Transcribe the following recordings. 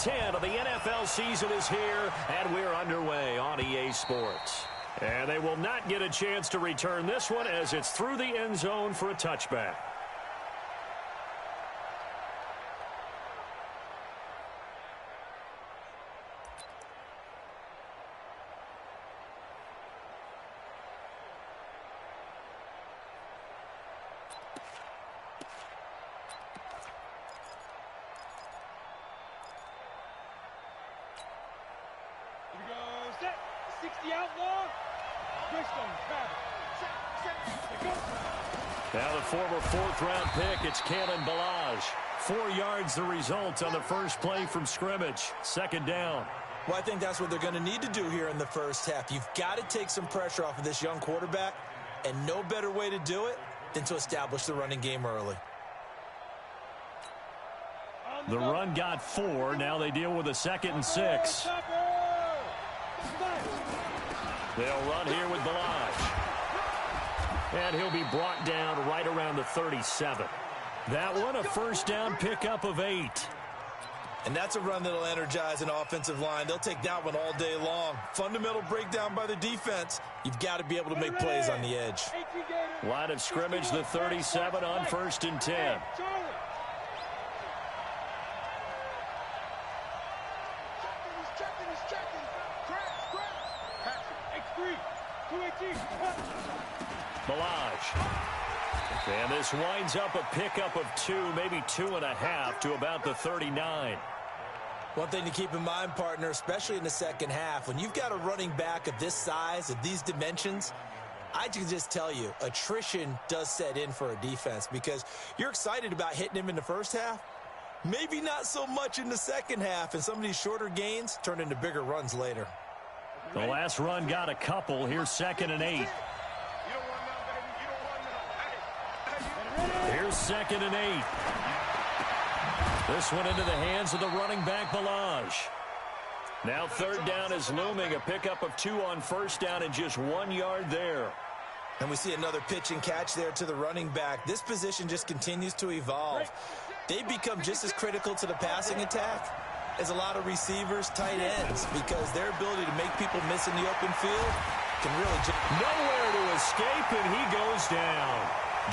10 of the NFL season is here, and we're underway on EA Sports. And they will not get a chance to return this one as it's through the end zone for a touchback. Now the former fourth-round pick, it's Kalen Ballage. 4 yards the result on the first play from scrimmage. Second down. Well, I think that's what they're going to need to do here in the first half. You've got to take some pressure off of this young quarterback, and no better way to do it than to establish the running game early. The run got 4. Now they deal with a 2nd and 6. They'll run here with Ballage. And he'll be brought down right around the 37. That one, a first down pickup of 8. And that's a run that'll energize an offensive line. They'll take that one all day long. Fundamental breakdown by the defense. You've got to be able to make plays on the edge. Line of scrimmage, the 37 on 1st and 10. Ballage. And this winds up a pickup of 2, maybe 2.5 to about the 39. One thing to keep in mind, partner, especially in the second half, when you've got a running back of this size, of these dimensions, I can just tell you, attrition does set in for a defense because you're excited about hitting him in the first half. Maybe not so much in the second half, and some of these shorter gains turn into bigger runs later. The last run got a couple. Here's 2nd and 8. Here's 2nd and 8. This one into the hands of the running back, Ballage. Now 3rd down is looming. A pickup of 2 on 1st down and just 1 yard there. And we see another pitch and catch there to the running back. This position just continues to evolve. They become just as critical to the passing attack as a lot of receivers, tight ends, because their ability to make people miss in the open field can really... Nowhere to escape, and he goes down.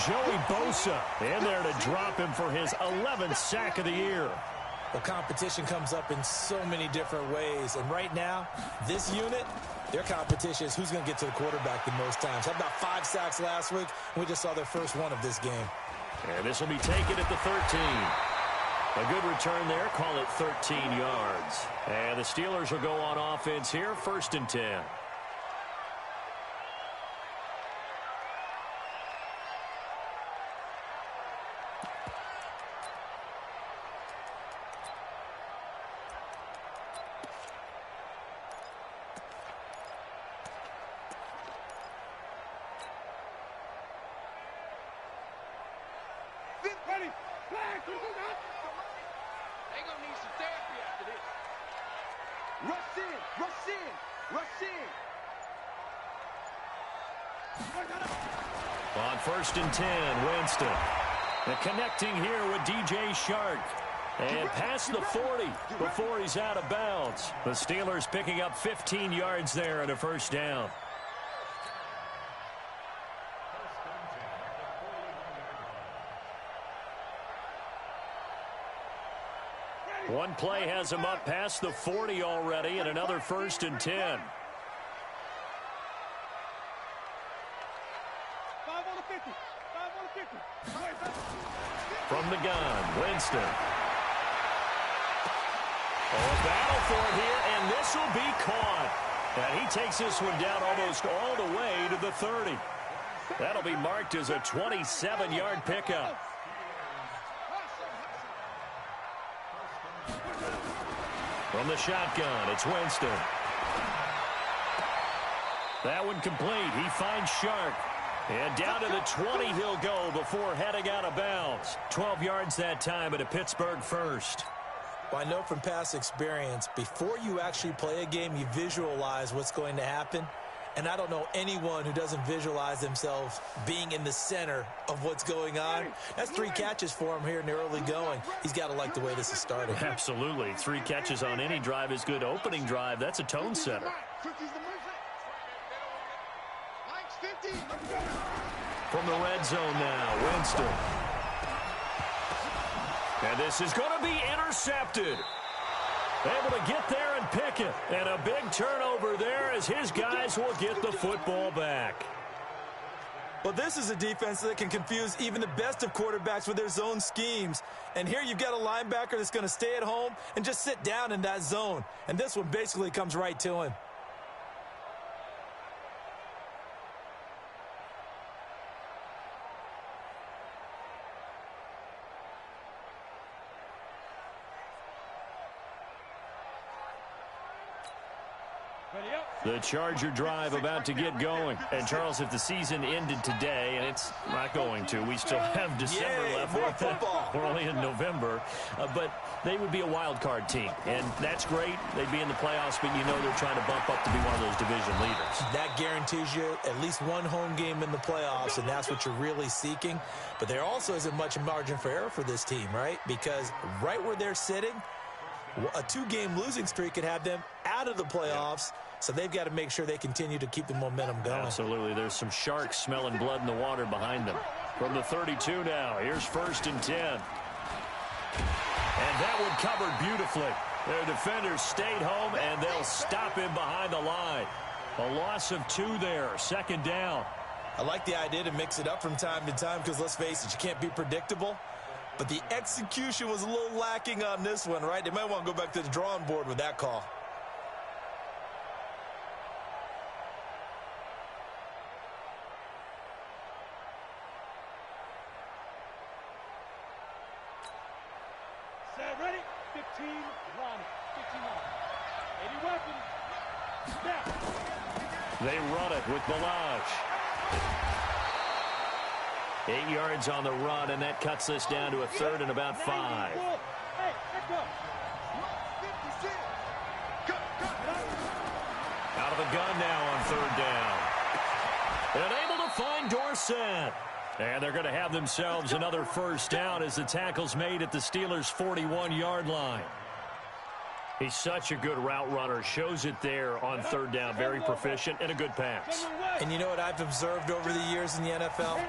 Joey Bosa in there to drop him for his 11th sack of the year. The competition comes up in so many different ways, and right now, this unit, their competition is who's going to get to the quarterback the most times. Had about 5 sacks last week, and we just saw their first one of this game. And this will be taken at the 13. A good return there, call it 13 yards. And the Steelers will go on offense here, 1st and 10. On 1st and 10, Winston. And connecting here with DJ Chark. And past the 40 before he's out of bounds. The Steelers picking up 15 yards there and a first down. One play has him up past the 40 already and another 1st and 10. From the gun, Winston. Oh, a battle for it here, and this will be caught. And he takes this one down almost all the way to the 30. That'll be marked as a 27-yard pickup. From the shotgun, it's Winston. That one complete. He finds Chark. And down to the 20 he'll go before heading out of bounds. 12 yards that time at a Pittsburgh first. Well, I know from past experience, before you actually play a game, you visualize what's going to happen. And I don't know anyone who doesn't visualize themselves being in the center of what's going on. That's 3 catches for him here in the early going. He's got to like the way this is starting. Absolutely. 3 catches on any drive is good. Opening drive, that's a tone setter. From the red zone now, Winston. And this is going to be intercepted. Able to get there and pick it. And a big turnover there as his guys will get the football back. Well, this is a defense that can confuse even the best of quarterbacks with their zone schemes. And here you've got a linebacker that's going to stay at home and just sit down in that zone. And this one basically comes right to him. The Charger drive about to get going. And, Charles, if the season ended today, and it's not going to, we still have December left. More football. We're only in November. But they would be a wild card team. And that's great. They'd be in the playoffs, but you know they're trying to bump up to be one of those division leaders. That guarantees you at least one home game in the playoffs, and that's what you're really seeking. But there also isn't much margin for error for this team, right? Because right where they're sitting, a 2-game losing streak could have them out of the playoffs. So they've got to make sure they continue to keep the momentum going. Absolutely. There's some sharks smelling blood in the water behind them. From the 32 now, here's 1st and 10. And that one covered beautifully. Their defenders stayed home, and they'll stop him behind the line. A loss of 2 there, 2nd down. I like the idea to mix it up from time to time because, let's face it, you can't be predictable. But the execution was a little lacking on this one, right? They might want to go back to the drawing board with that call. Ready? 15, line. 15 on. 80 weapons. Snap. They run it with Balaj. 8 yards on the run, and that cuts this down to a 3rd and about 5. Hey, let's go. Out of the gun now on 3rd down. And able to find Dorsett. And they're going to have themselves another 1st down as the tackle's made at the Steelers' 41-yard line. He's such a good route runner. Shows it there on 3rd down. Very proficient and a good pass. And you know what I've observed over the years in the NFL?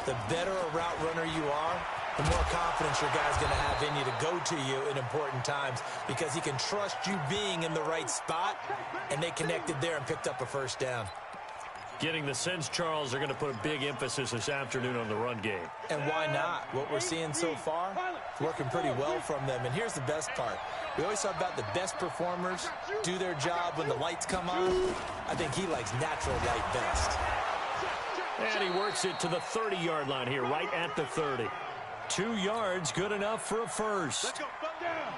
The better a route runner you are, the more confidence your guy's going to have in you to go to you in important times because he can trust you being in the right spot, and they connected there and picked up a 1st down. Getting the sense, Charles, they're going to put a big emphasis this afternoon on the run game. And why not? What we're seeing so far, it's working pretty well from them. And here's the best part. We always talk about the best performers do their job when the lights come on. I think he likes natural light best. And he works it to the 30-yard line here, right at the 30. 2 yards, good enough for a 1st. Let's go. Down.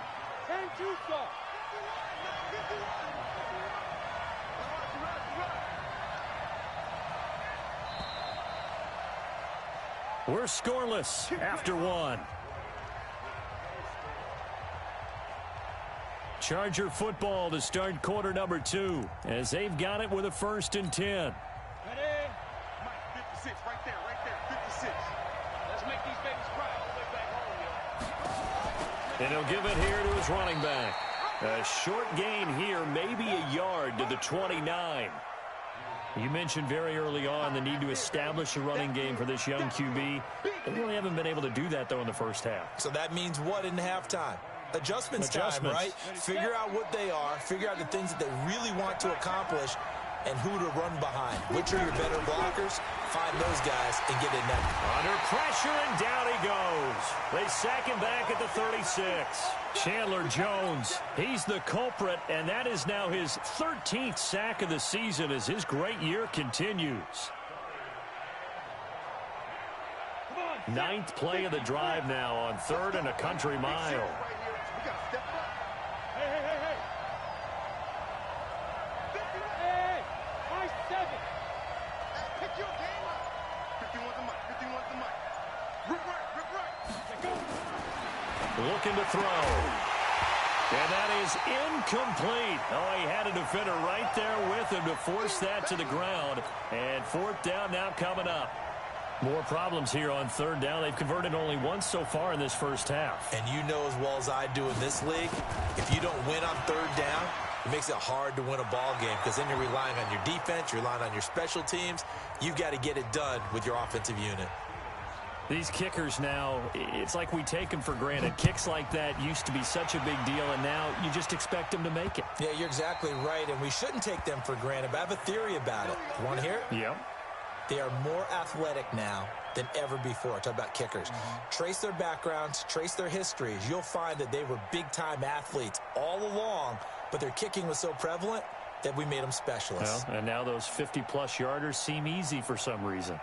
10-2 stop. We're scoreless after 1. Charger football to start quarter number 2 as they've got it with a 1st and 10. Ready? Mike, 56, right there, 56. Let's make these babies cry all the way back home, And he'll give it here to his running back. A short gain here, maybe a yard to the 29. You mentioned very early on the need to establish a running game for this young QB. They really haven't been able to do that, though, in the 1st half. So that means what in halftime? Adjustments time, right? Figure out what they are, figure out the things that they really want to accomplish, and who to run behind. Which are your better blockers? Find those guys and get in there. Under pressure, and down he goes. They sack him back at the 36. Chandler Jones, he's the culprit, and that is now his 13th sack of the season as his great year continues. 9th play of the drive now on 3rd and a country mile. Hey, nice 7. Pick your game up. 51's the mic. 51's the mic. Rip right. Looking to throw. And that is incomplete. Oh, he had a defender right there with him to force that to the ground. And fourth down now coming up. More problems here on third down. They've converted only once so far in this first half. And you know as well as I do in this league, if you don't win on third down, it makes it hard to win a ball game because then you're relying on your defense, you're relying on your special teams. You've got to get it done with your offensive unit. These kickers now, it's like we take them for granted. Kicks like that used to be such a big deal, and now you just expect them to make it. Yeah, you're exactly right, and we shouldn't take them for granted, but I have a theory about it. You want to hear it? Yeah. They are more athletic now than ever before. Talk about kickers. Trace their backgrounds, trace their histories. You'll find that they were big-time athletes all along, but their kicking was so prevalent that we made them specialists. Well, and now those 50-plus yarders seem easy for some reason.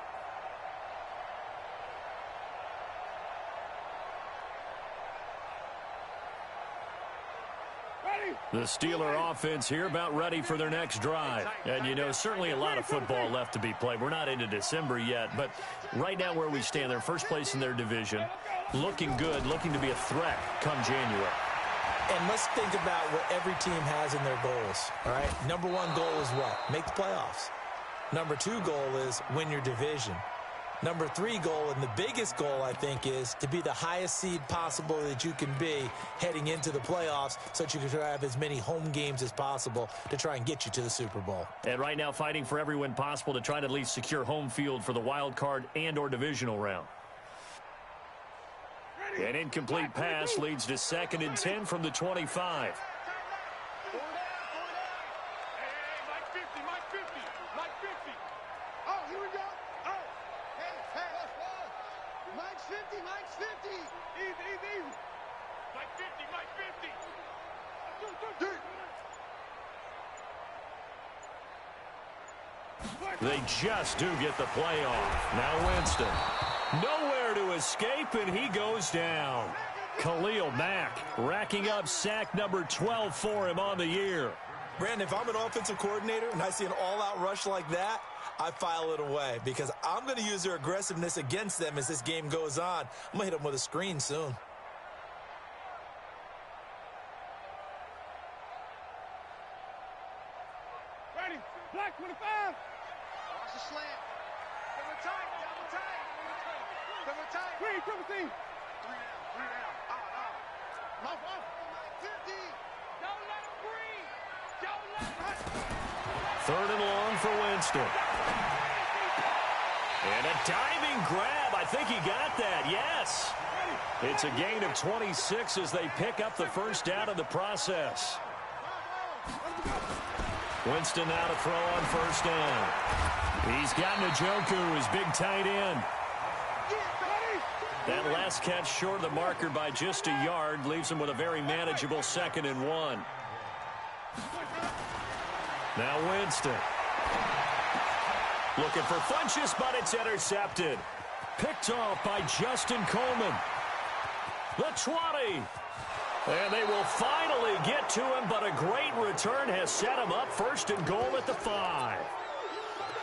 The Steeler offense here about ready for their next drive. And, you know, certainly a lot of football left to be played. We're not into December yet, but right now where we stand, they're first place in their division, looking good, looking to be a threat come January. And let's think about what every team has in their goals, all right? Number one goal is what? Make the playoffs. Number two goal is win your division. Number three goal, and the biggest goal, I think, is to be the highest seed possible that you can be heading into the playoffs so that you can have as many home games as possible to try and get you to the Super Bowl. And right now fighting for every win possible to try to at least secure home field for the wild card and or divisional round. An incomplete pass leads to 2nd and 10 from the 25. They just do get the play off. Now Winston. Nowhere to escape, and he goes down. Khalil Mack racking up sack number 12 for him on the year. Brandon, if I'm an offensive coordinator and I see an all-out rush like that, I file it away because I'm going to use their aggressiveness against them as this game goes on. I'm going to hit them with a screen soon. Ready, black 25. Watch the slant. Double tight, double tight. Double tight. Green, triple team. Three down. Off. 50. Don't let him breathe. Don't let him. 3rd and long for Winston. And a diving grab. I think he got that. Yes. It's a gain of 26 as they pick up the first down in the process. Winston now to throw on first down. He's got Njoku, his big tight end. That last catch short of the marker by just a yard leaves him with a very manageable 2nd and 1. Now Winston. Looking for Funchess, but it's intercepted. Picked off by Justin Coleman. The 20. And they will finally get to him, but a great return has set him up 1st and goal at the 5.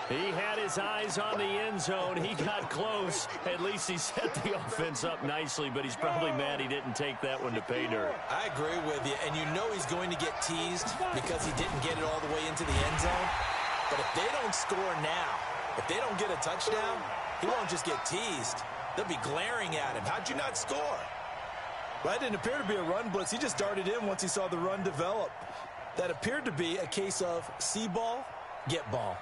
He had his eyes on the end zone. He got close. At least he set the offense up nicely, but he's probably mad he didn't take that one to pay dirt. I agree with you, and you know he's going to get teased because he didn't get it all the way into the end zone. But if they don't score now, if they don't get a touchdown, he won't just get teased. They'll be glaring at him. How'd you not score? Well, that didn't appear to be a run blitz. He just darted in once he saw the run develop. That appeared to be a case of see ball, get ball.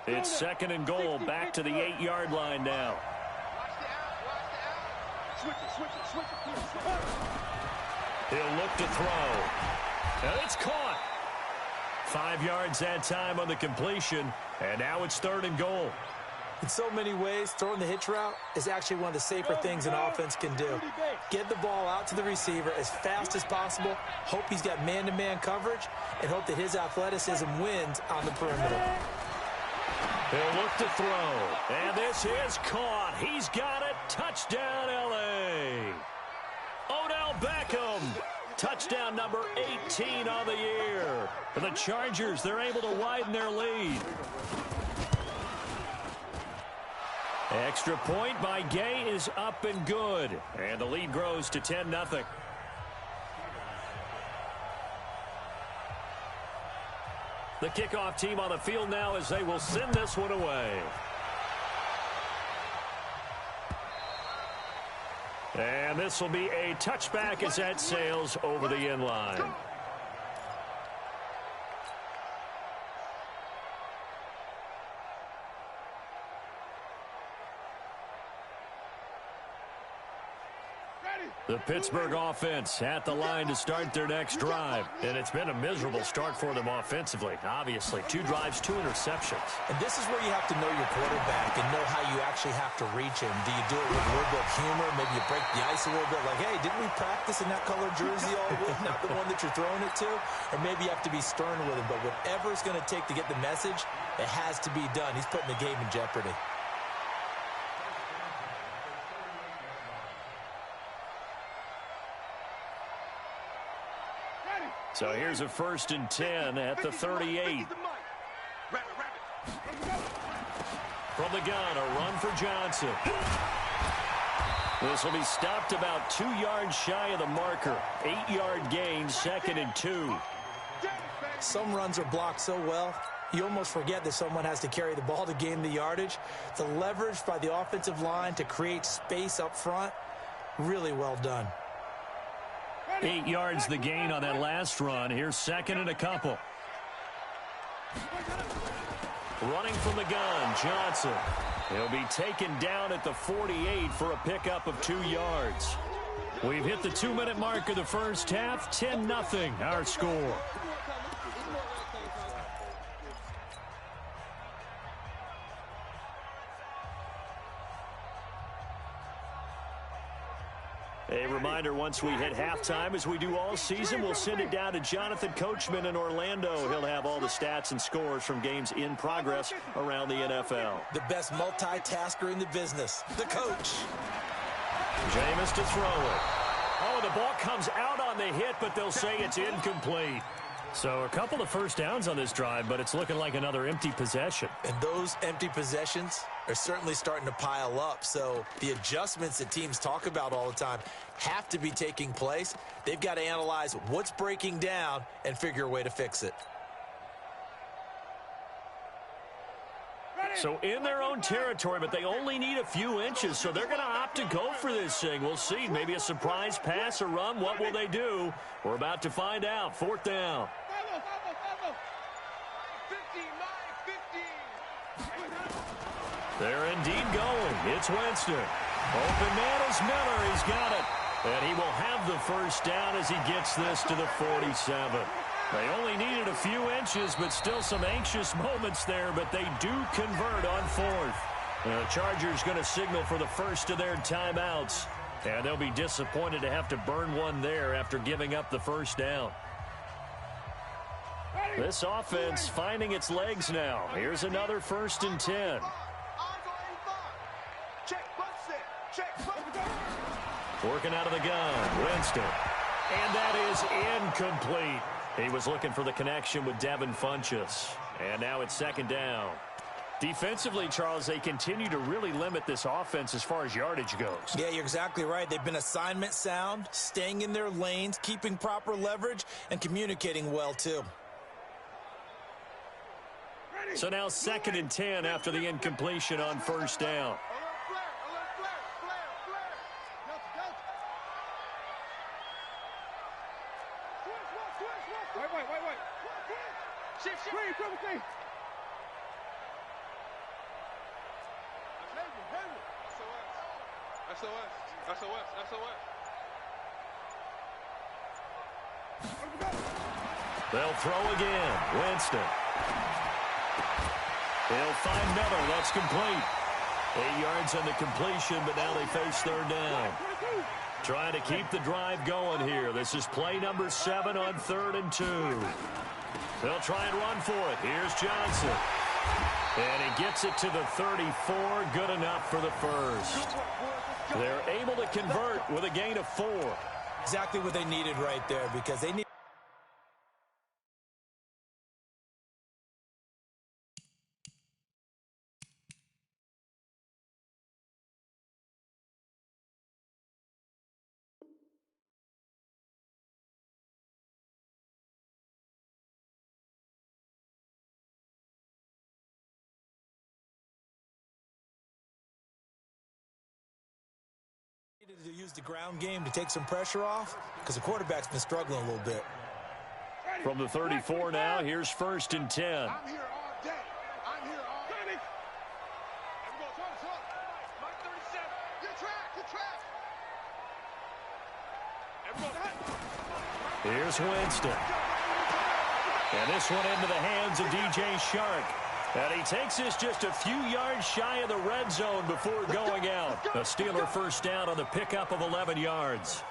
It's 2nd and goal, back to the 8-yard line now. Switch it. He'll look to throw. And it's caught. 5 yards that time on the completion, and now it's 3rd and goal. In so many ways, throwing the hitch route is actually one of the safer things an offense can do. Get the ball out to the receiver as fast as possible, hope he's got man-to-man coverage, and hope that his athleticism wins on the perimeter. He'll look to throw, and this is caught. He's got it. Touchdown, L.A. Odell Beckham Touchdown number 18 on the year. For the Chargers, they're able to widen their lead. Extra point by Gay is up and good. And the lead grows to 10-0. The kickoff team on the field now as they will send this one away. And this will be a touchback as that sails over the end line. The Pittsburgh offense at the line to start their next drive. And it's been a miserable start for them offensively. Obviously, 2 drives, 2 interceptions. And this is where you have to know your quarterback and know how you actually have to reach him. Do you do it with a little bit of humor? Maybe you break the ice a little bit like, hey, didn't we practice in that color jersey all week? Not the one that you're throwing it to? Or maybe you have to be stern with him. But whatever it's going to take to get the message, it has to be done. He's putting the game in jeopardy. So here's a 1st and 10 at the 38. From the gun, a run for Johnson. This will be stopped about 2 yards shy of the marker. 8-yard gain, 2nd and 2. Some runs are blocked so well, you almost forget that someone has to carry the ball to gain the yardage. The leverage by the offensive line to create space up front, really well done. 8 yards the gain on that last run. Here's 2nd and a couple. Running from the gun, Johnson. He'll be taken down at the 48 for a pickup of 2 yards. We've hit the 2-minute mark of the first half. 10-0 our score. A reminder, once we hit halftime, as we do all season, we'll send it down to Jonathan Coachman in Orlando. He'll have all the stats and scores from games in progress around the NFL. The best multitasker in the business, the coach. Jameis to throw it. Oh, the ball comes out on the hit, but they'll say it's incomplete. So a couple of first downs on this drive, but it's looking like another empty possession. And those empty possessions are certainly starting to pile up. So the adjustments that teams talk about all the time have to be taking place. They've got to analyze what's breaking down and figure a way to fix it. So in their own territory, but they only need a few inches, so they're going to opt to go for this thing. We'll see. Maybe a surprise pass or run. What will they do? We're about to find out. 4th down. They're indeed going. It's Winston. Open man is Miller. He's got it. And he will have the first down as he gets this to the 47. They only needed a few inches, but still some anxious moments there, but they do convert on 4th. The Chargers going to signal for the first of their timeouts, and they'll be disappointed to have to burn one there after giving up the first down. This offense finding its legs now. Here's another 1st and 10. Working out of the gun, Winston. And that is incomplete. He was looking for the connection with Devin Funchess. And now it's 2nd down. Defensively, Charles, they continue to really limit this offense as far as yardage goes. Yeah, you're exactly right. They've been assignment sound, staying in their lanes, keeping proper leverage, and communicating well, too. So now 2nd and 10 after the incompletion on 1st down. They'll throw again. Winston. They'll find Miller. That's complete. 8 yards on the completion, but now they face 3rd down. Trying to keep the drive going here. This is play number 7 on 3rd and 2. They'll try and run for it. Here's Johnson. And he gets it to the 34. Good enough for the first. They're able to convert with a gain of 4. Exactly what they needed right there, because they need. To use the ground game to take some pressure off, because the quarterback's been struggling a little bit. From the 34 now, here's 1st and 10. I'm here all day. I'm here all day. Mike 37. Good track, good track. Here's Winston. And this one into the hands of DJ Shark. And he takes this just a few yards shy of the red zone before going out. A Steeler first down on the pickup of 11 yards.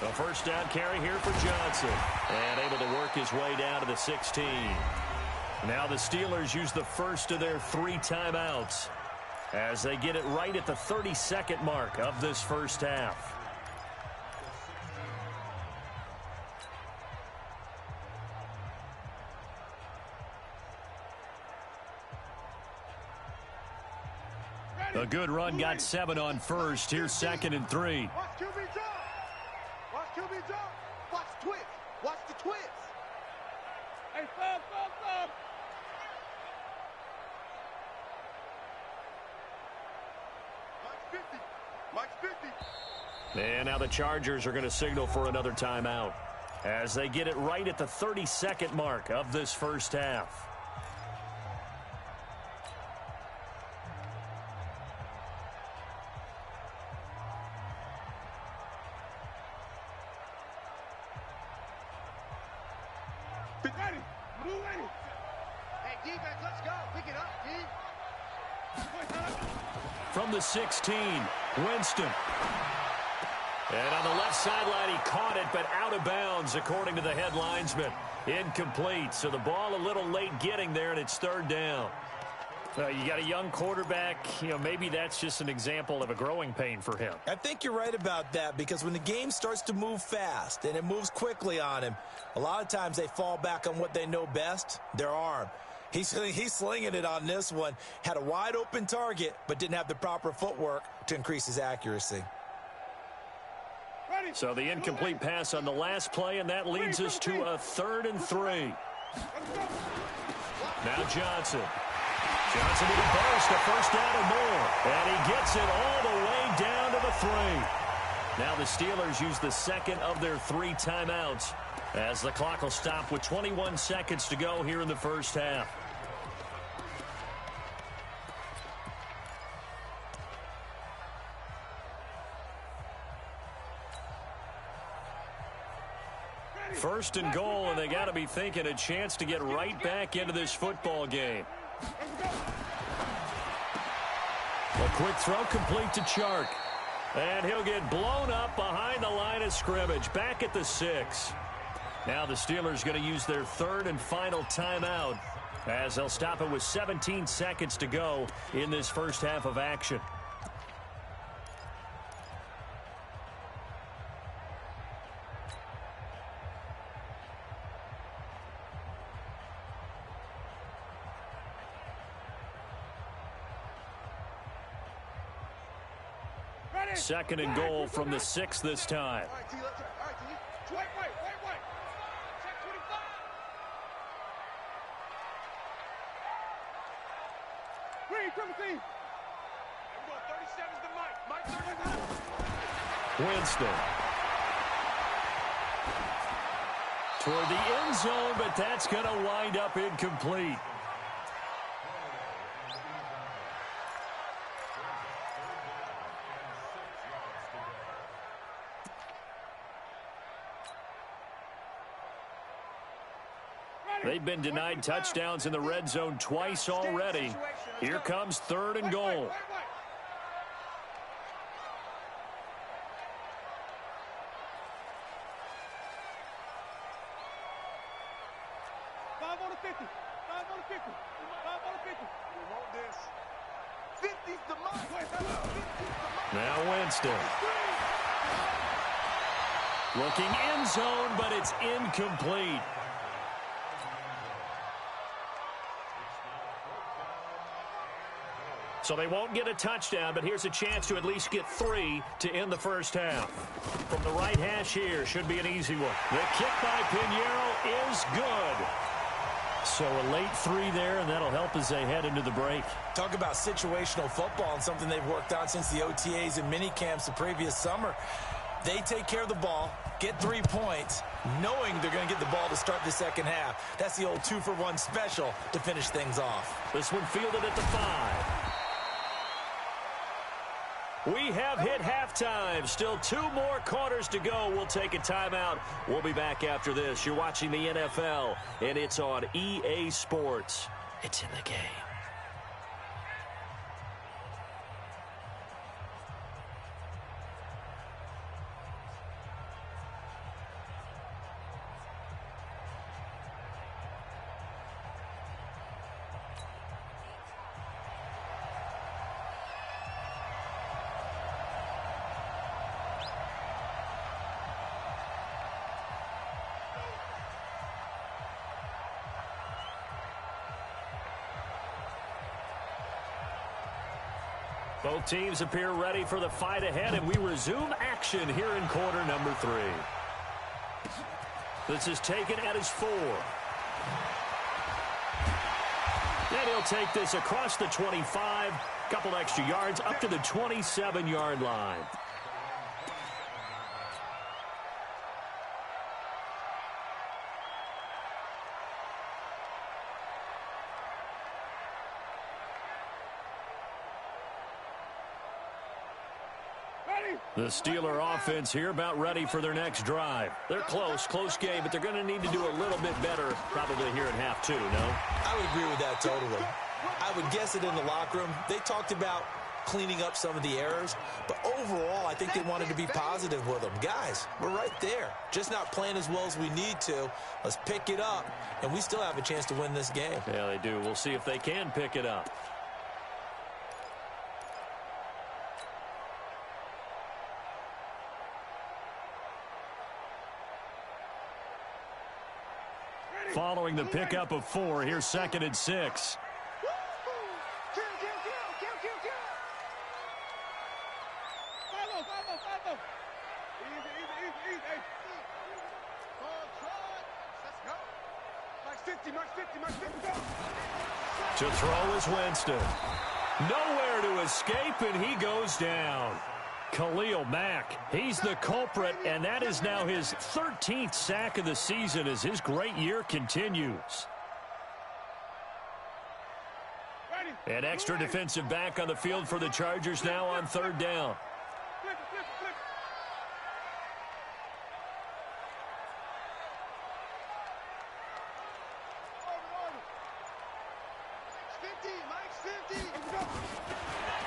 A first down carry here for Johnson. And able to work his way down to the 16. Now the Steelers use the first of their 3 timeouts as they get it right at the 32nd mark of this first half. A good run got 7 on first. Here's 2nd and 3. Watch QB jump. Watch QB jump. Watch twist. Watch the twist. Hey, stop. Mike's 50. Mike's 50. And now the Chargers are going to signal for another timeout as they get it right at the 32nd mark of this first half. Ready. Move ready. Hey, defense, let's go. Pick it up, D. From the 16, Winston. And on the left sideline, he caught it, but out of bounds, according to the head linesman. Incomplete, so the ball a little late getting there, and it's 3rd down. You got a young quarterback. Maybe that's just an example of a growing pain for him. I think you're right about that, because when the game starts to move fast and it moves quickly on him, a lot of times they fall back on what they know best, their arm. He's slinging it on this one. Had a wide open target, but didn't have the proper footwork to increase his accuracy. So the incomplete pass on the last play, and that leads us to a 3rd and 3. Now Johnson. Johnson with a burst, a first down and more. And he gets it all the way down to the 3. Now the Steelers use the 2nd of their 3 timeouts as the clock will stop with 21 seconds to go here in the first half. First and goal, and they got to be thinking a chance to get right back into this football game. A quick throw complete to Chark. And he'll get blown up behind the line of scrimmage, back at the 6. Now the Steelers going to use their 3rd and final timeout as they'll stop it with 17 seconds to go in this first half of action. Second and goal from the 6 this time. All right, T, let's all right, T. Wait. Check 25. Green, triple team. There we go. 37's the Mike. Mike 39. Winston. Toward the end zone, but that's going to wind up incomplete. They've been denied touchdowns in the red zone twice already. Here comes 3rd and goal. Five on the 50. Now Winston. Looking end zone, but it's incomplete. So they won't get a touchdown, but here's a chance to at least get 3 to end the first half. From the right hash here, should be an easy one. The kick by Pinheiro is good. So a late 3 there, and that'll help as they head into the break. Talk about situational football and something they've worked on since the OTAs and mini camps the previous summer. They take care of the ball, get 3 points, knowing they're going to get the ball to start the second half. That's the old 2-for-1 special to finish things off. This one fielded at the 5. We have hit halftime. Still 2 more quarters to go. We'll take a timeout. We'll be back after this. You're watching the NFL, and it's on EA Sports. It's in the game. Both teams appear ready for the fight ahead, and we resume action here in quarter number 3. This is taken at his 4. And he'll take this across the 25, couple extra yards, up to the 27-yard line. The Steeler offense here about ready for their next drive. They're close game, but they're going to need to do a little bit better probably here in half 2, no? I would agree with that totally. I would guess it in the locker room. They talked about cleaning up some of the errors, but overall I think they wanted to be positive with them. Guys, we're right there. Just not playing as well as we need to. Let's pick it up, and we still have a chance to win this game. Yeah, they do. We'll see if they can pick it up. Following the pickup of 4, here's 2nd and 6. To throw is Winston. Nowhere to escape, and he goes down. Khalil Mack, he's the culprit, and that is now his 13th sack of the season as his great year continues. An extra defensive back on the field for the Chargers now on 3rd down.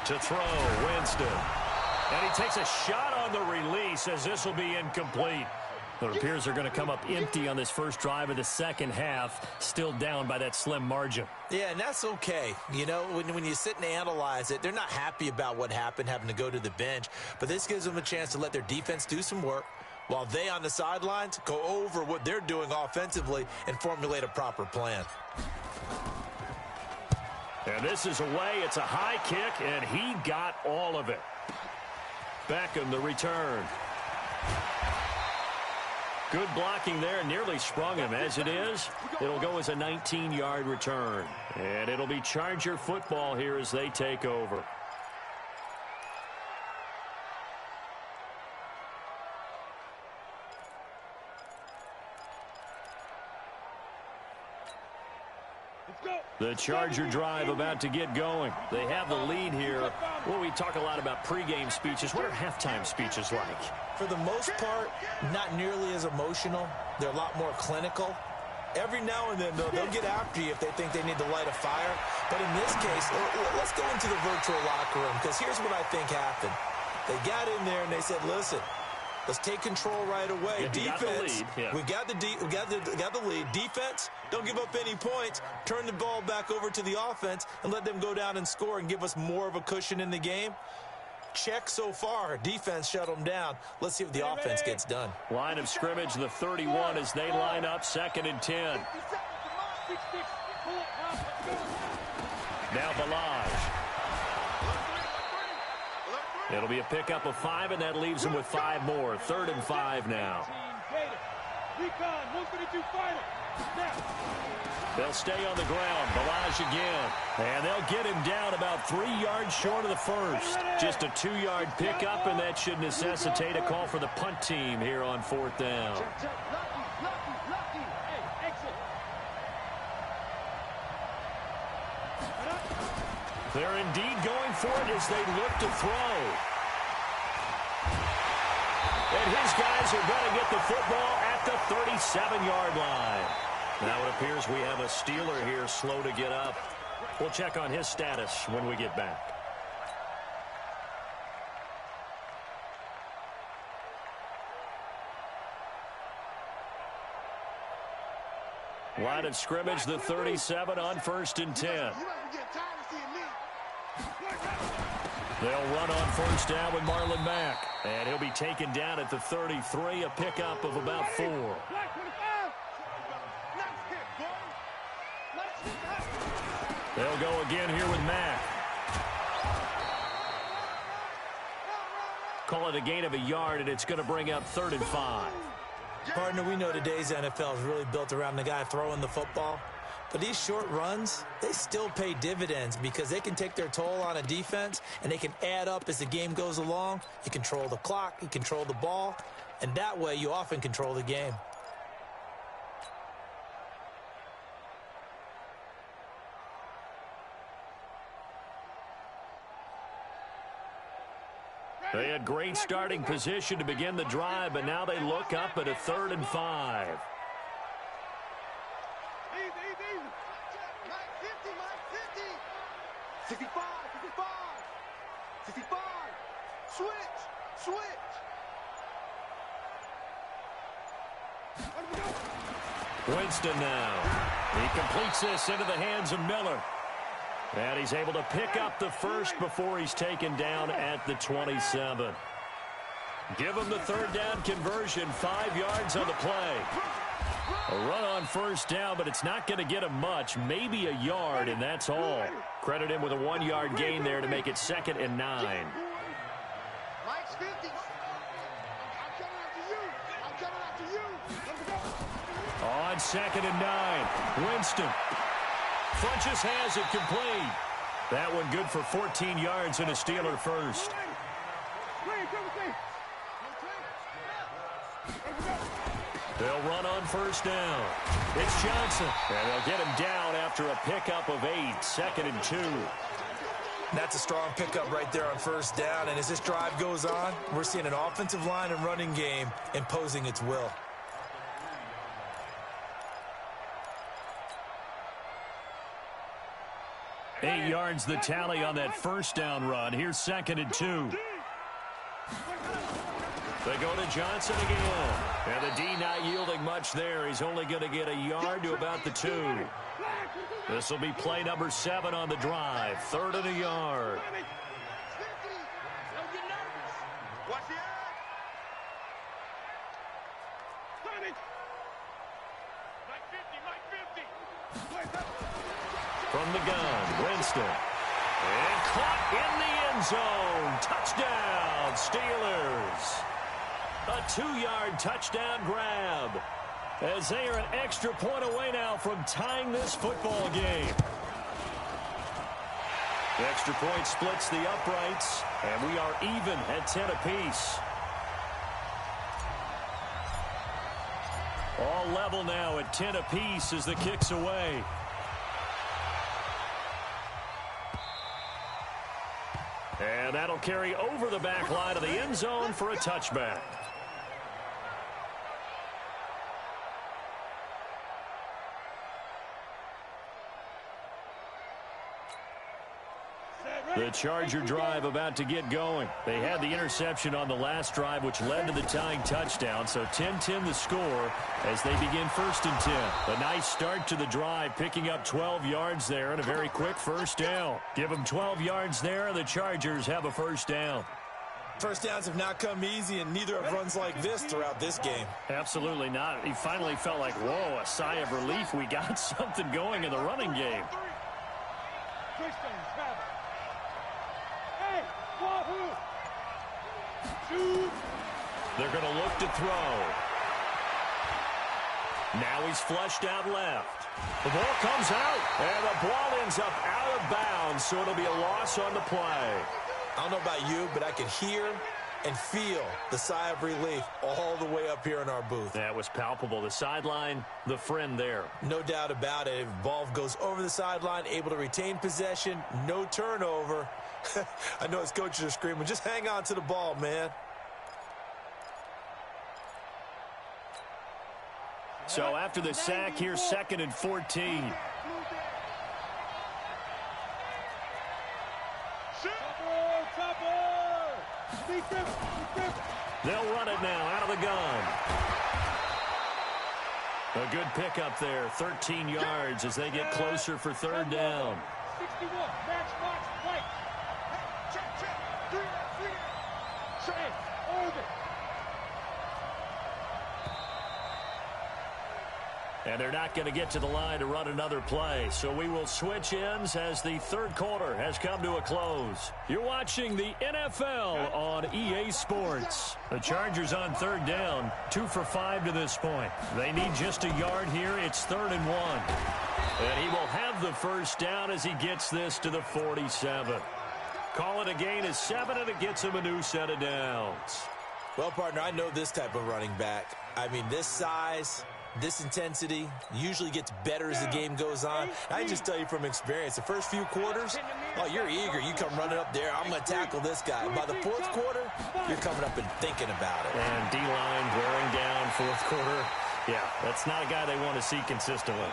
To throw, Winston. And he takes a shot on the release as this will be incomplete. It appears they're going to come up empty on this first drive of the second half, still down by that slim margin. Yeah, and that's okay. You know, when you sit and analyze it, they're not happy about what happened, having to go to the bench. But this gives them a chance to let their defense do some work while they on the sidelines go over what they're doing offensively and formulate a proper plan. And this is away. It's a high kick, and he got all of it. Beckham the return. Good blocking there. Nearly sprung him. As it is, it'll go as a 19-yard return. And it'll be Charger football here as they take over. The Charger drive about to get going. They have the lead here. Well, we talk a lot about pregame speeches. What are halftime speeches like? For the most part, not nearly as emotional. They're a lot more clinical. Every now and then, they'll get after you if they think they need to light a fire. But in this case, let's go into the virtual locker room, because here's what I think happened. They got in there and they said, listen, let's take control right away. Yeah, defense, got the lead. Yeah. we got the lead. Defense, Don't give up any points. Turn the ball back over to the offense and let them go down and score and give us more of a cushion in the game. Check so far. Defense shut them down. Let's see what the offense gets done. Line of scrimmage, the 31 as they line up, 2nd and 10. Now Balaj. It'll be a pickup of 5, and that leaves them with 5 more. 3rd and 5 now. They'll stay on the ground. Balaj again. And they'll get him down about 3 yards short of the first. Just a 2-yard pickup, and that should necessitate a call for the punt team here on 4th down. They're indeed going for it as they look to throw. And his guys are going to get the football at the 37-yard line. Now it appears we have a Steeler here slow to get up. We'll check on his status when we get back. Line of scrimmage, the 37 on 1st and 10. They'll run on 1st down with Marlon Mack. And he'll be taken down at the 33, a pickup of about 4. They'll go again here with Mack. Call it a gain of a yard, and it's going to bring up 3rd and 5. Partner, we know today's NFL is really built around the guy throwing the football. But these short runs, they still pay dividends because they can take their toll on a defense, and they can add up as the game goes along. You control the clock, you control the ball, and that way you often control the game. They had great starting position to begin the drive, but now they look up at a 3rd and 5. 65, 65, switch. Winston now. He completes this into the hands of Miller. And he's able to pick up the first before he's taken down at the 27. Give him the 3rd down conversion, 5 yards on the play. A run on 1st down, but it's not going to get him much, maybe a yard, and that's all. Credit him with a 1-yard gain there to make it 2nd and 9. Mike's 50. I'm coming after you. On 2nd and 9, Winston. Funches has it complete. That one good for 14 yards and a Steeler first. They'll run on 1st down. It's Johnson. And they'll get him down after a pickup of 8, 2nd and 2. That's a strong pickup right there on 1st down. And as this drive goes on, we're seeing an offensive line and running game imposing its will. Eight yards the tally on that 1st down run. Here's 2nd and 2. They go to Johnson again. And the D not yielding much there. He's only going to get a yard to about the 2. This will be play number 7 on the drive. 3rd and a yard. From the gun, Winston. And caught in the end zone. Touchdown, Steelers. A 2-yard touchdown grab. As they are an extra point away now from tying this football game. The extra point splits the uprights, and we are even at 10 apiece. All level now at 10 apiece as the kick's away. And that'll carry over the back line of the end zone for a touchback. The Charger drive about to get going. They had the interception on the last drive, which led to the tying touchdown. So 10-10 the score as they begin 1st and 10. A nice start to the drive, picking up 12 yards there and a very quick first down. Give them 12 yards there, and the Chargers have a first down. First downs have not come easy, and neither have runs like this throughout this game. Absolutely not. He finally felt like, whoa, a sigh of relief. We got something going in the running game. They're going to look to throw. Now he's flushed out left. The ball comes out, and the ball ends up out of bounds, so it'll be a loss on the play. I don't know about you, but I could hear and feel the sigh of relief all the way up here in our booth. That was palpable. The sideline, the friend there. No doubt about it. If ball goes over the sideline, able to retain possession, no turnover. I know his coaches are screaming, just hang on to the ball, man. So after the sack, here's 2nd and 14. They'll run it now out of the gun. A good pickup there, 13 yards as they get closer for 3rd down. 61, match, right. Check, 3 over. And they're not going to get to the line to run another play. So we will switch ends as the 3rd quarter has come to a close. You're watching the NFL on EA Sports. The Chargers on 3rd down, 2 for 5 to this point. They need just a yard here. It's 3rd and 1. And he will have the first down as he gets this to the 47. Call it a gain of 7, and it gets him a new set of downs. Well, partner, I know this type of running back. I mean, this size, this intensity usually gets better as the game goes on. I just tell you from experience, the first few quarters, oh, you're eager. You come running up there. I'm going to tackle this guy. By the 4th quarter, you're coming up and thinking about it. And D-line wearing down 4th quarter. Yeah, that's not a guy they want to see consistently.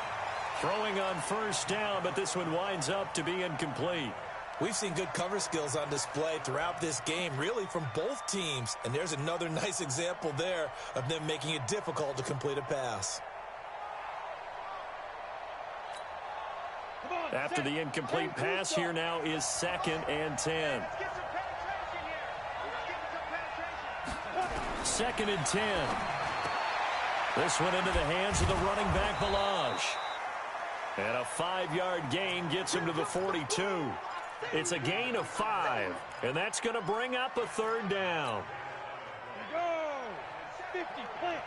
Throwing on 1st down, but this one winds up to be incomplete. We've seen good cover skills on display throughout this game, really from both teams. And there's another nice example there of them making it difficult to complete a pass. After the incomplete pass, here now is 2nd and 10. 2nd and 10. This one into the hands of the running back, Ballage. And a 5-yard gain gets him to the 42. It's a gain of 5, and that's going to bring up a 3rd down. Go! 50, plant.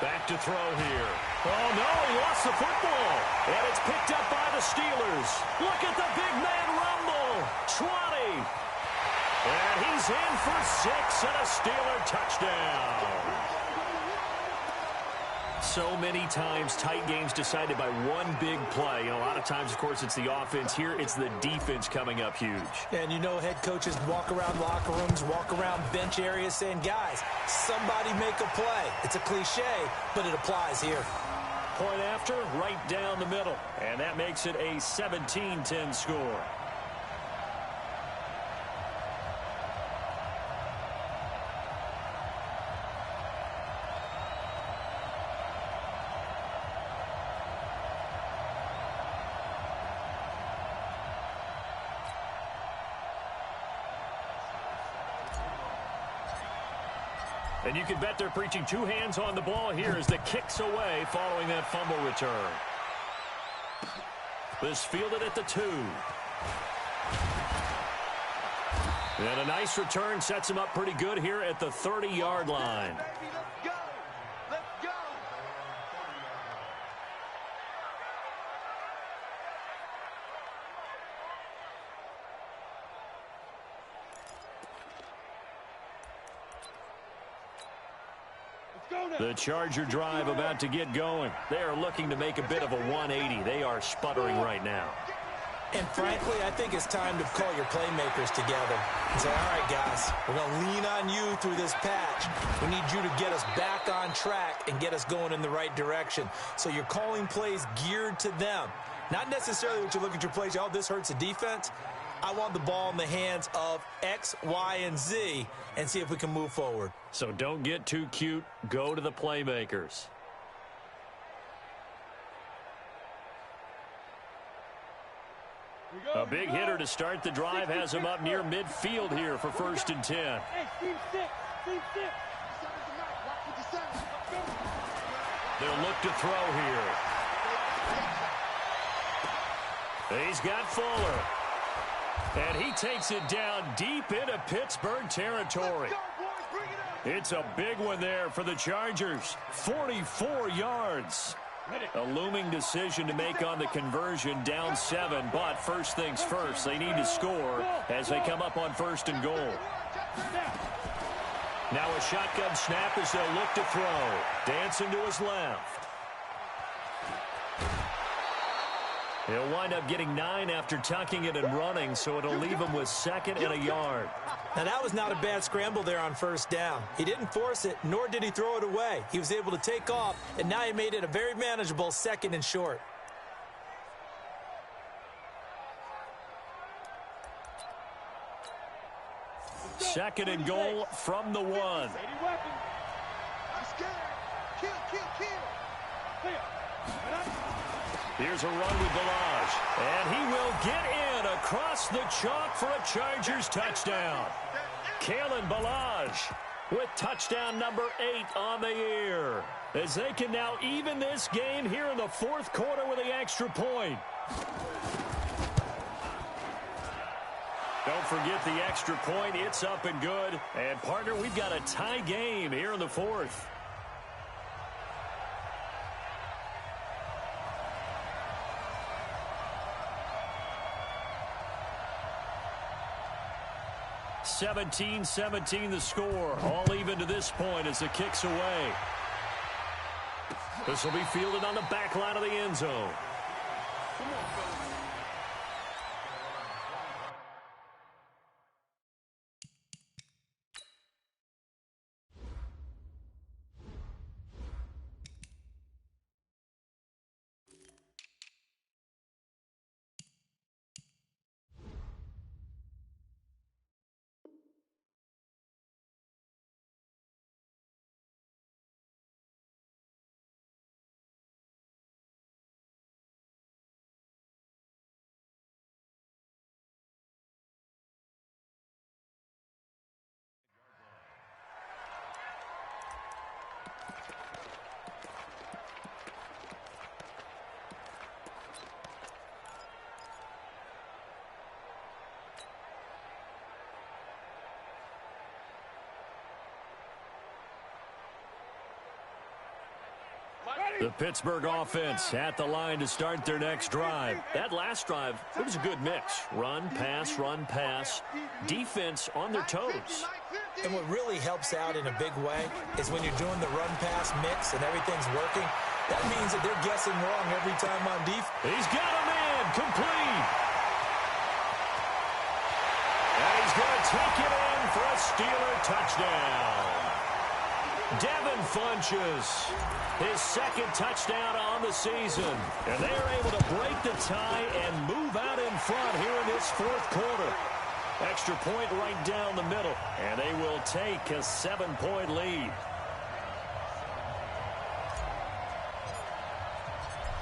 Back to throw here. Oh, no, he lost the football. And it's picked up by the Steelers. Look at the big man rumble. 20. And he's in for 6 and a Steeler touchdown. So many times tight games decided by one big play. A lot of times, of course, it's the offense. Here, it's the defense coming up huge. And you know head coaches walk around locker rooms, walk around bench areas saying, guys, somebody make a play. It's a cliche, but it applies here. Point after, right down the middle. And that makes it a 17-10 score. And you can bet they're preaching 2 hands on the ball here as the kick's away following that fumble return. This fielded at the 2. And a nice return sets him up pretty good here at the 30-yard line. The Charger drive about to get going. They are looking to make a bit of a 180. They are sputtering right now. And frankly, I think it's time to call your playmakers together and say, all right, guys, we're going to lean on you through this patch. We need you to get us back on track and get us going in the right direction. So you're calling plays geared to them. Not necessarily what you look at your plays, oh, this hurts the defense. I want the ball in the hands of X, Y, and Z and see if we can move forward. So don't get too cute. Go to the playmakers. A big hitter to start the drive has him up near midfield here for 1st and 10. They'll look to throw here. He's got Fuller. And he takes it down deep into Pittsburgh territory. It's a big one there for the Chargers. 44 yards. A looming decision to make on the conversion, down 7, but first things first, they need to score as they come up on 1st and goal. Now a shotgun snap as they'll look to throw. Dancing to his left. He'll wind up getting 9 after tucking it and running, so it'll leave him with 2nd and a yard. Now, that was not a bad scramble there on 1st down. He didn't force it, nor did he throw it away. He was able to take off, and now he made it a very manageable 2nd and short. Second and goal from the 1. Here's a run with Ballage, and he will get in across the chalk for a Chargers touchdown. Kalen Ballage with touchdown number 8 on the year, as they can now even this game here in the 4th quarter with the extra point. Don't forget the extra point. It's up and good. And, partner, we've got a tie game here in the 4th. (17-17) the score. All even to this point as the kick's away. This will be fielded on the back line of the end zone. The Pittsburgh offense at the line to start their next drive. That last drive, it was a good mix. Run, pass. Defense on their toes. And what really helps out in a big way is when you're doing the run-pass mix and everything's working, that means that they're guessing wrong every time on defense. He's got a man complete. And he's going to take it in for a Steeler touchdown. Devin Funchess, his 2nd touchdown on the season. And they are able to break the tie and move out in front here in this 4th quarter. Extra point right down the middle. And they will take a 7-point lead.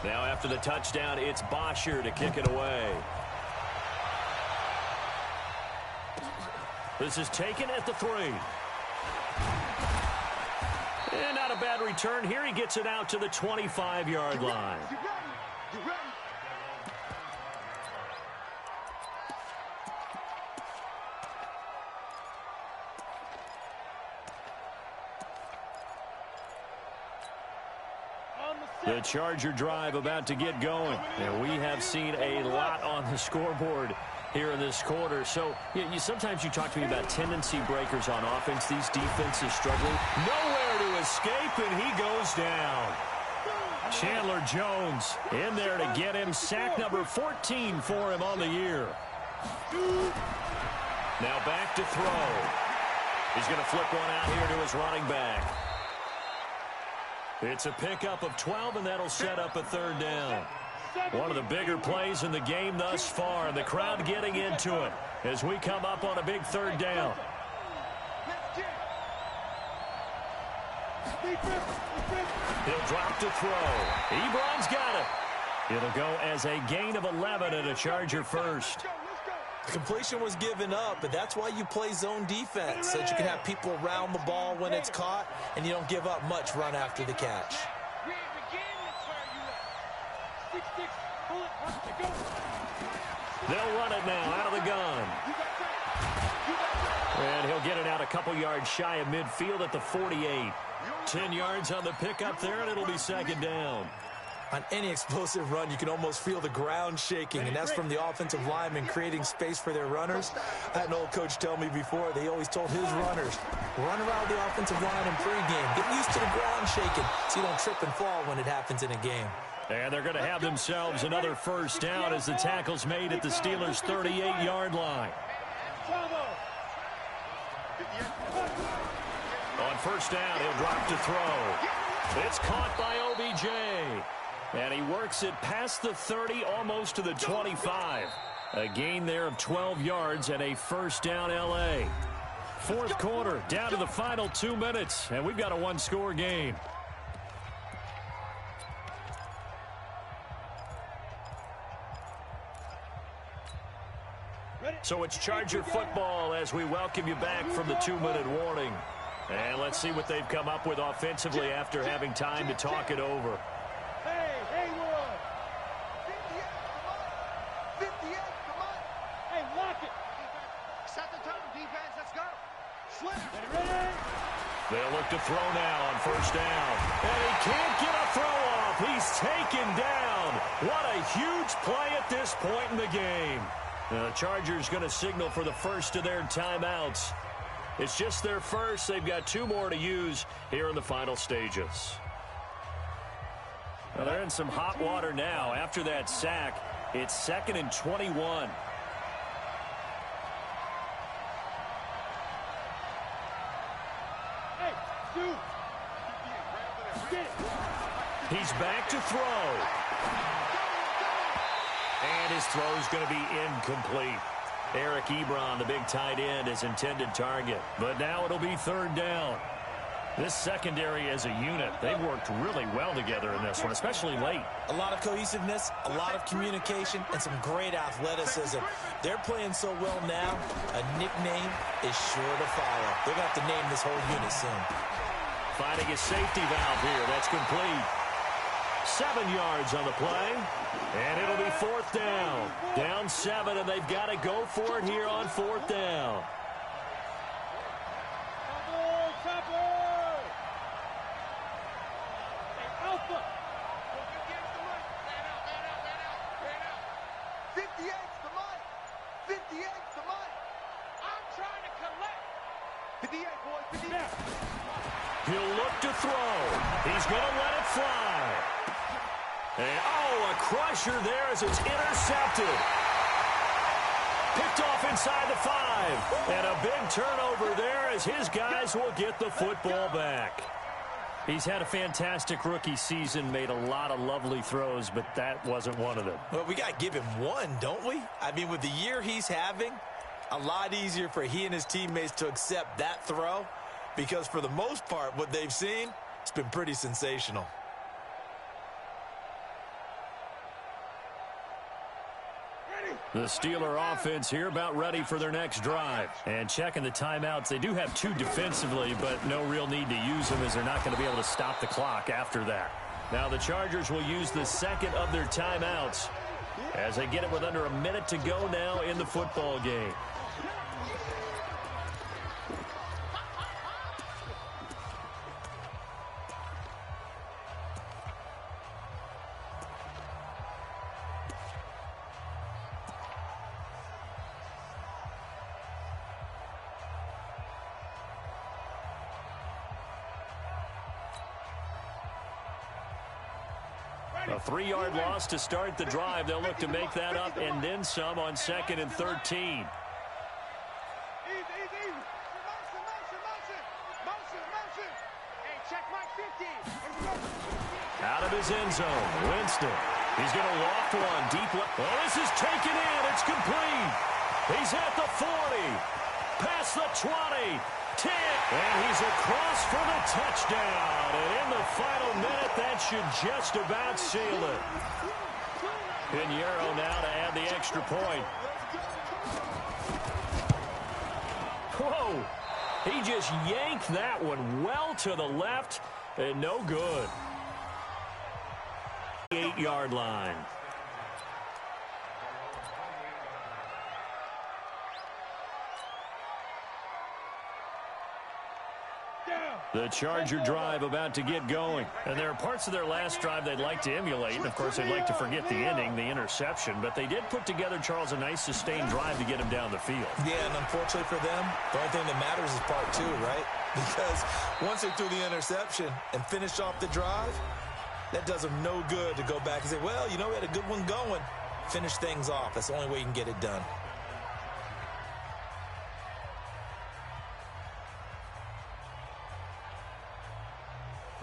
Now after the touchdown, it's Bosher to kick it away. This is taken at the 3. And not a bad return here. He gets it out to the 25-yard line. The Charger drive about to get going. And we have seen a lot on the scoreboard here in this quarter. So sometimes you talk to me about tendency breakers on offense. These defenses struggling. Nowhere to escape, and he goes down. Chandler Jones in there to get him. Sack number 14 for him on the year. Now back to throw. He's going to flip one out here to his running back. It's a pickup of 12, and that'll set up a third down. One of the bigger plays in the game thus far, and the crowd getting into it as we come up on a big third down. He'll drop to throw. Ebron's got it. It'll go as a gain of 11 and a Charger first. The completion was given up, but that's why you play zone defense, so that you can have people around the ball when it's caught, and you don't give up much run after the catch. They'll run it now out of the gun. And he'll get it out a couple yards shy of midfield at the 48. 10 yards on the pickup there, and it'll be second down. On any explosive run, you can almost feel the ground shaking, and that's from the offensive linemen creating space for their runners. I had an old coach tell me before, they always told his runners, run around the offensive line in pregame. Get used to the ground shaking so you don't trip and fall when it happens in a game. And they're going to have themselves another first down as the tackle's made at the Steelers' 38-yard line. On first down, he'll drop to throw. It's caught by OBJ. And he works it past the 30, almost to the 25. A gain there of 12 yards and a first down L.A. Fourth quarter, down to the final 2 minutes, and we've got a one-score game. So it's Charger football as we welcome you back from the 2-minute warning. And let's see what they've come up with offensively after having time to talk it over. Hey, Haywood! 58, come on! Hey, lock it! Set the tone, defense, let's go! Slip! Ready? They'll look to throw now on first down. And he can't get a throw off. He's taken down. What a huge play at this point in the game. The Chargers going to signal for the first of their timeouts. It's just their first. They've got 2 more to use here in the final stages. Well, they're in some hot water now. After that sack, it's 2nd and 21. Hey, dude! He's back to throw. And his throw's going to be incomplete. Eric Ebron, the big tight end, his intended target. But now it'll be third down. This secondary as a unit, they've worked really well together in this one, especially late. A lot of cohesiveness, a lot of communication, and some great athleticism. They're playing so well now, a nickname is sure to follow. They're going to have to name this whole unit soon. Finding a safety valve here. That's complete. 7 yards on the play. And it'll be fourth down. Down 7, and they've got to go for it here on fourth down. He'll look to throw. He's going to let it fly. And, oh, a crusher there as it's intercepted. Picked off inside the 5. And a big turnover there as his guys will get the football back. He's had a fantastic rookie season, made a lot of lovely throws, but that wasn't one of them. Well, we got to give him one, don't we? I mean, with the year he's having, a lot easier for he and his teammates to accept that throw because for the most part, what they've seen, it's been pretty sensational. The Steeler offense here about ready for their next drive. And checking the timeouts, they do have 2 defensively, but no real need to use them as they're not going to be able to stop the clock after that. Now the Chargers will use the second of their timeouts as they get it with under a minute to go now in the football game. A 3-yard loss to start the drive. They'll look to make that up and then some on 2nd and 13. Out of his end zone, Winston. He's going to loft one deep left. Oh, this is taken in. It's complete. He's at the 40. Past the 20. 10. And he's across for the touchdown. And in the final minute, that should just about seal it. Pinheiro now to add the extra point. Whoa. He just yanked that one well to the left and no good. 8-yard line. The Charger drive about to get going. And there are parts of their last drive they'd like to emulate. And, of course, they'd like to forget the ending, the interception. But they did put together, Charles, a nice sustained drive to get him down the field. Yeah, and unfortunately for them, the only thing that matters is part 2, right? Because once they threw the interception and finished off the drive, that does them no good to go back and say, well, you know, we had a good one going. Finish things off. That's the only way you can get it done.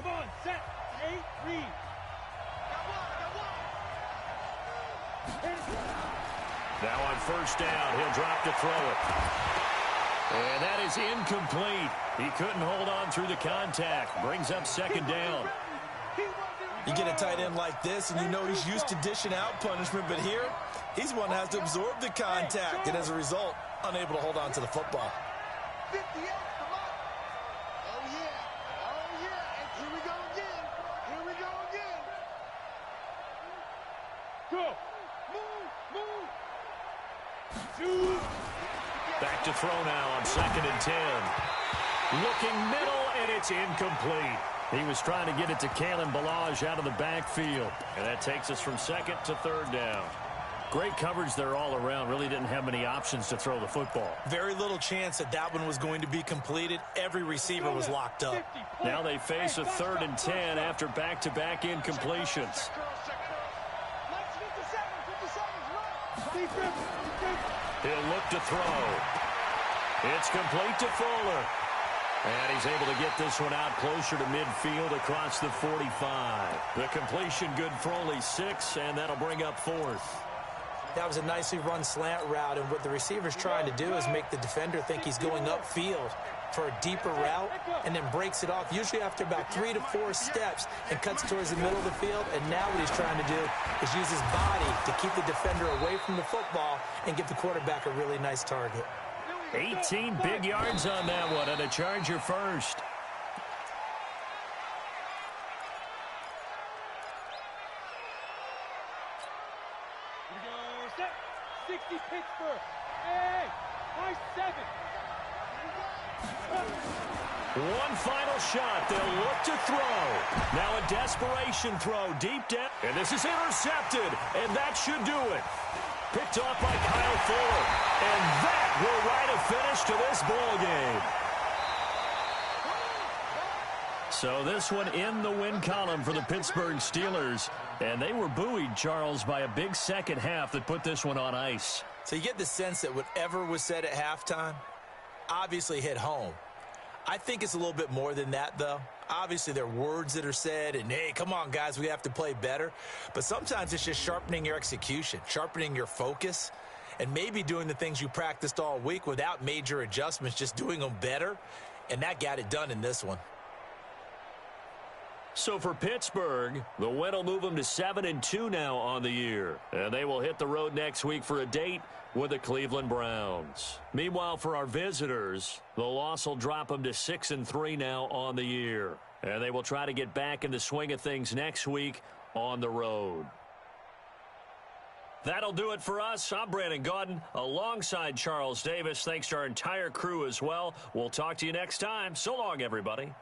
Come on, set, 8, read. Now on first down, he'll drop to throw it. And that is incomplete. He couldn't hold on through the contact. Brings up 2nd down. You get a tight end like this, and you know he's used to dishing out punishment, but here, he's one that has to absorb the contact, and as a result, unable to hold on to the football. 58, come on. Oh, yeah. Oh, yeah. And here we go again. Here we go again. Go. Move. Shoot. Back to throw now on 2nd and 10. Looking middle, and it's incomplete. He was trying to get it to Kalen Ballage out of the backfield. And that takes us from 2nd to 3rd down. Great coverage there all around. Really didn't have many options to throw the football. Very little chance that that one was going to be completed. Every receiver was locked up. Now they face a 3rd and 10 after back-to-back incompletions. He'll look to throw. It's complete to Fuller. And he's able to get this one out closer to midfield across the 45. The completion good for only 6, and that'll bring up 4th. That was a nicely run slant route, and what the receiver's trying to do is make the defender think he's going upfield for a deeper route, and then breaks it off, usually after about 3 to 4 steps, and cuts towards the middle of the field. And now what he's trying to do is use his body to keep the defender away from the football and give the quarterback a really nice target. 18 big yards on that one, and a Charger first. Here we go, set. 60 Pittsburgh. Hey, high 7. One final shot. They'll look to throw. Now a desperation throw deep down. And this is intercepted, and that should do it. Picked off by Kyle Fuller. And that will write a finish to this ball game. So this one in the win column for the Pittsburgh Steelers. And they were buoyed, Charles, by a big second half that put this one on ice. So you get the sense that whatever was said at halftime obviously hit home. I think it's a little bit more than that, though. Obviously, there are words that are said, and, hey, come on, guys, we have to play better. But sometimes it's just sharpening your execution, sharpening your focus, and maybe doing the things you practiced all week without major adjustments, just doing them better. And that got it done in this one. So for Pittsburgh, the win will move them to 7-2 now on the year. And they will hit the road next week for a date with the Cleveland Browns. Meanwhile, for our visitors, the loss will drop them to 6-3 now on the year. And they will try to get back in the swing of things next week on the road. That'll do it for us. I'm Brandon Gaudin alongside Charles Davis. Thanks to our entire crew as well. We'll talk to you next time. So long, everybody.